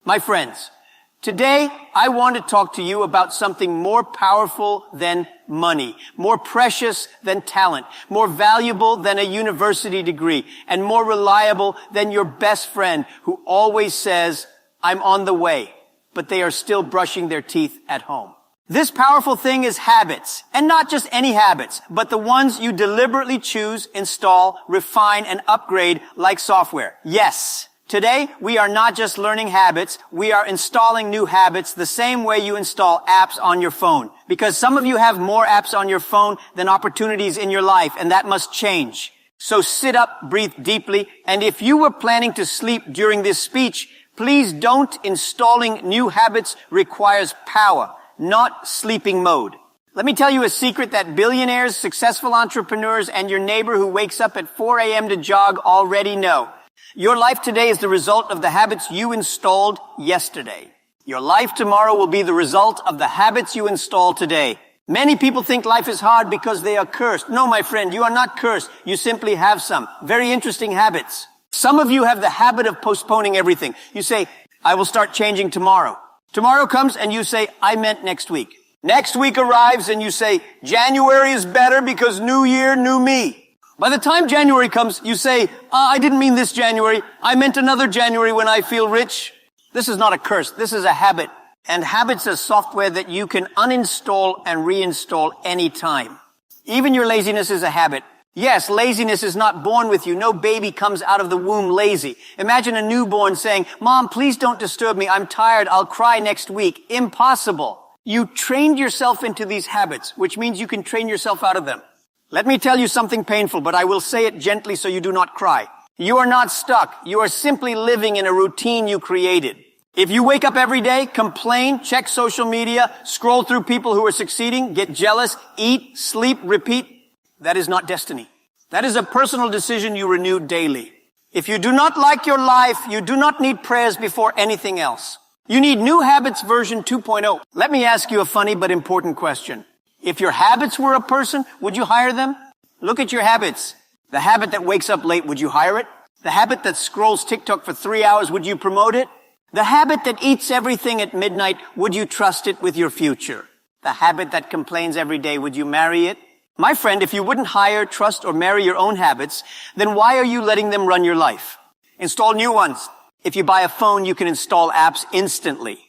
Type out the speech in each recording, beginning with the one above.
My friends, today I want to talk to you about something more powerful than money, more precious than talent, more valuable than a university degree, and more reliable than your best friend who always says, "I'm on the way," but they are still brushing their teeth at home. This powerful thing is habits, and not just any habits, but the ones you deliberately choose, install, refine, and upgrade like software. Yes. Today, we are not just learning habits, we are installing new habits the same way you install apps on your phone. Because some of you have more apps on your phone than opportunities in your life, and that must change. So sit up, breathe deeply, and if you were planning to sleep during this speech, please don't. Installing new habits requires power, not sleeping mode. Let me tell you a secret that billionaires, successful entrepreneurs, and your neighbor who wakes up at 4 a.m. to jog already know. Your life today is the result of the habits you installed yesterday. Your life tomorrow will be the result of the habits you install today. Many people think life is hard because they are cursed. No, my friend, you are not cursed. You simply have some very interesting habits. Some of you have the habit of postponing everything. You say, "I will start changing tomorrow." Tomorrow comes and you say, "I meant next week." Next week arrives and you say, "January is better because new year, new me." By the time January comes, you say, "I didn't mean this January. I meant another January when I feel rich." This is not a curse. This is a habit. And habits are software that you can uninstall and reinstall anytime. Even your laziness is a habit. Yes, laziness is not born with you. No baby comes out of the womb lazy. Imagine a newborn saying, "Mom, please don't disturb me. I'm tired. I'll cry next week." Impossible. You trained yourself into these habits, which means you can train yourself out of them. Let me tell you something painful, but I will say it gently so you do not cry. You are not stuck. You are simply living in a routine you created. If you wake up every day, complain, check social media, scroll through people who are succeeding, get jealous, eat, sleep, repeat, that is not destiny. That is a personal decision you renew daily. If you do not like your life, you do not need prayers before anything else. You need New Habits version 2.0. Let me ask you a funny but important question. If your habits were a person, would you hire them? Look at your habits. The habit that wakes up late, would you hire it? The habit that scrolls TikTok for 3 hours, would you promote it? The habit that eats everything at midnight, would you trust it with your future? The habit that complains every day, would you marry it? My friend, if you wouldn't hire, trust, or marry your own habits, then why are you letting them run your life? Install new ones. If you buy a phone, you can install apps instantly.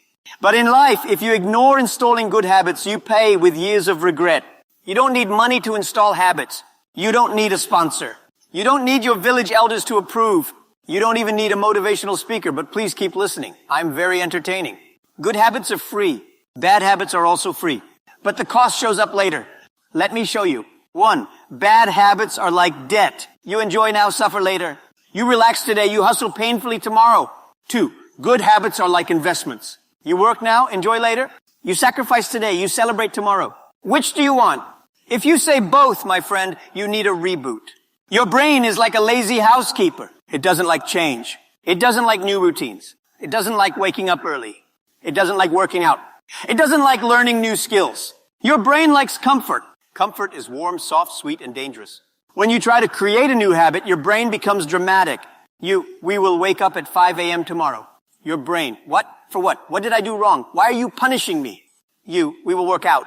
But in life, if you ignore installing good habits, you pay with years of regret. You don't need money to install habits. You don't need a sponsor. You don't need your village elders to approve. You don't even need a motivational speaker, but please keep listening. I'm very entertaining. Good habits are free. Bad habits are also free. But the cost shows up later. Let me show you. 1, bad habits are like debt. You enjoy now, suffer later. You relax today, you hustle painfully tomorrow. 2, good habits are like investments. You work now, enjoy later. You sacrifice today, you celebrate tomorrow. Which do you want? If you say both, my friend, you need a reboot. Your brain is like a lazy housekeeper. It doesn't like change. It doesn't like new routines. It doesn't like waking up early. It doesn't like working out. It doesn't like learning new skills. Your brain likes comfort. Comfort is warm, soft, sweet, and dangerous. When you try to create a new habit, your brain becomes dramatic. We will wake up at 5 a.m. tomorrow. Your brain, what? For what? What did I do wrong? Why are you punishing me? We will work out.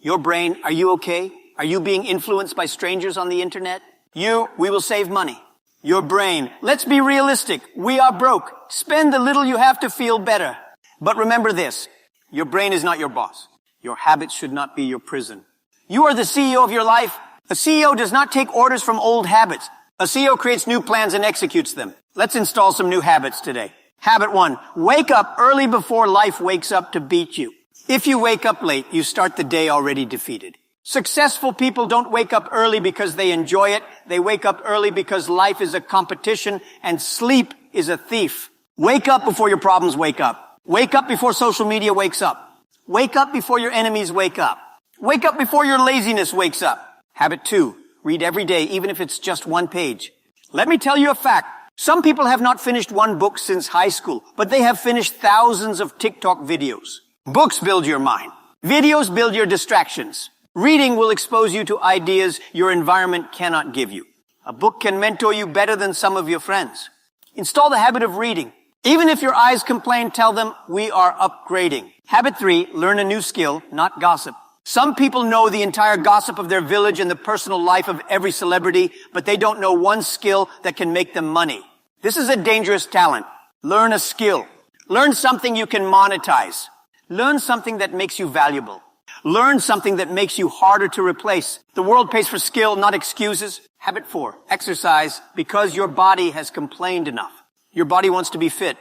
Your brain, are you okay? Are you being influenced by strangers on the internet? We will save money. Your brain, let's be realistic. We are broke. Spend the little you have to feel better. But remember this, your brain is not your boss. Your habits should not be your prison. You are the CEO of your life. A CEO does not take orders from old habits. A CEO creates new plans and executes them. Let's install some new habits today. Habit 1, wake up early before life wakes up to beat you. If you wake up late, you start the day already defeated. Successful people don't wake up early because they enjoy it. They wake up early because life is a competition and sleep is a thief. Wake up before your problems wake up. Wake up before social media wakes up. Wake up before your enemies wake up. Wake up before your laziness wakes up. Habit 2, read every day, even if it's just 1 page. Let me tell you a fact. Some people have not finished 1 book since high school, but they have finished thousands of TikTok videos. Books build your mind. Videos build your distractions. Reading will expose you to ideas your environment cannot give you. A book can mentor you better than some of your friends. Install the habit of reading. Even if your eyes complain, tell them, we are upgrading. Habit 3, learn a new skill, not gossip. Some people know the entire gossip of their village and the personal life of every celebrity, but they don't know one skill that can make them money. This is a dangerous talent. Learn a skill. Learn something you can monetize. Learn something that makes you valuable. Learn something that makes you harder to replace. The world pays for skill, not excuses. Habit 4, exercise because your body has complained enough. Your body wants to be fit.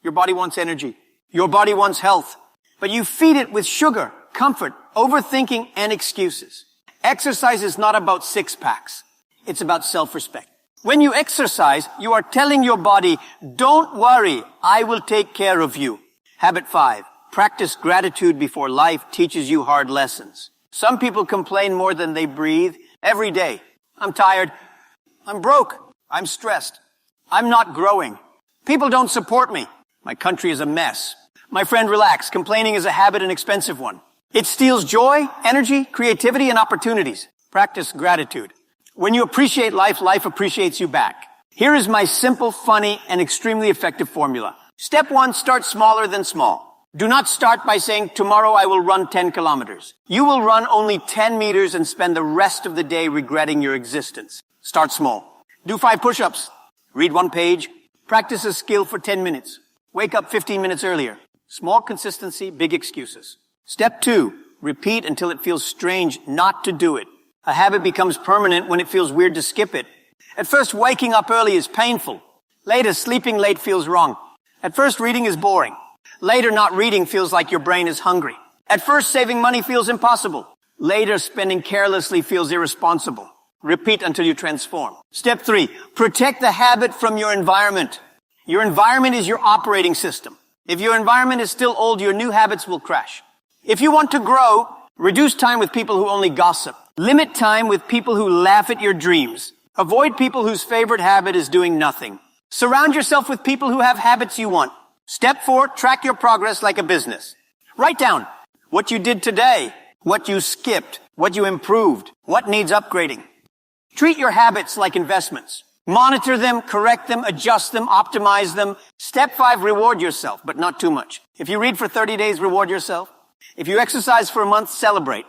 Your body wants energy. Your body wants health. But you feed it with sugar, comfort, overthinking, and excuses. Exercise is not about six-packs. It's about self-respect. When you exercise, you are telling your body, don't worry, I will take care of you. Habit 5, practice gratitude before life teaches you hard lessons. Some people complain more than they breathe every day. I'm tired. I'm broke. I'm stressed. I'm not growing. People don't support me. My country is a mess. My friend, relax. Complaining is a habit, an expensive one. It steals joy, energy, creativity, and opportunities. Practice gratitude. When you appreciate life, life appreciates you back. Here is my simple, funny, and extremely effective formula. Step 1, start smaller than small. Do not start by saying, tomorrow I will run 10 kilometers. You will run only 10 meters and spend the rest of the day regretting your existence. Start small. Do 5 push-ups. Read 1 page. Practice a skill for 10 minutes. Wake up 15 minutes earlier. Small consistency, big excuses. Step 2, repeat until it feels strange not to do it. A habit becomes permanent when it feels weird to skip it. At first, waking up early is painful. Later, sleeping late feels wrong. At first, reading is boring. Later, not reading feels like your brain is hungry. At first, saving money feels impossible. Later, spending carelessly feels irresponsible. Repeat until you transform. Step 3, protect the habit from your environment. Your environment is your operating system. If your environment is still old, your new habits will crash. If you want to grow, reduce time with people who only gossip. Limit time with people who laugh at your dreams. Avoid people whose favorite habit is doing nothing. Surround yourself with people who have habits you want. Step 4, track your progress like a business. Write down what you did today, what you skipped, what you improved, what needs upgrading. Treat your habits like investments. Monitor them, correct them, adjust them, optimize them. Step 5, reward yourself, but not too much. If you read for 30 days, reward yourself. If you exercise for a month, celebrate.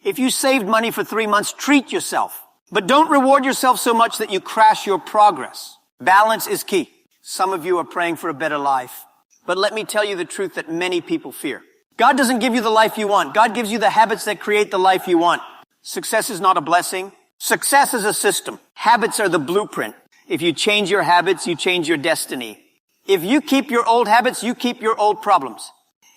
If you saved money for 3 months, treat yourself. But don't reward yourself so much that you crash your progress. Balance is key. Some of you are praying for a better life. But let me tell you the truth that many people fear. God doesn't give you the life you want. God gives you the habits that create the life you want. Success is not a blessing. Success is a system. Habits are the blueprint. If you change your habits, you change your destiny. If you keep your old habits, you keep your old problems.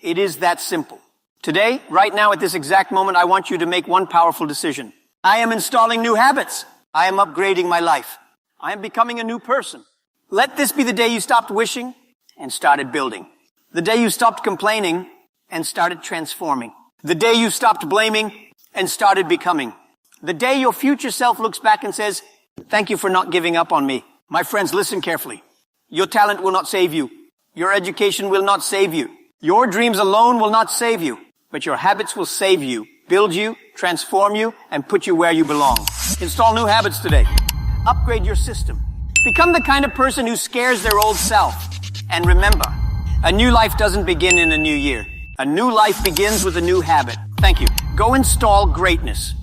It is that simple. Today, right now, at this exact moment, I want you to make one powerful decision. I am installing new habits. I am upgrading my life. I am becoming a new person. Let this be the day you stopped wishing and started building. The day you stopped complaining and started transforming. The day you stopped blaming and started becoming. The day your future self looks back and says, thank you for not giving up on me. My friends, listen carefully. Your talent will not save you. Your education will not save you. Your dreams alone will not save you. But your habits will save you, build you, transform you, and put you where you belong. Install new habits today. Upgrade your system. Become the kind of person who scares their old self. And remember, a new life doesn't begin in a new year. A new life begins with a new habit. Thank you. Go install greatness.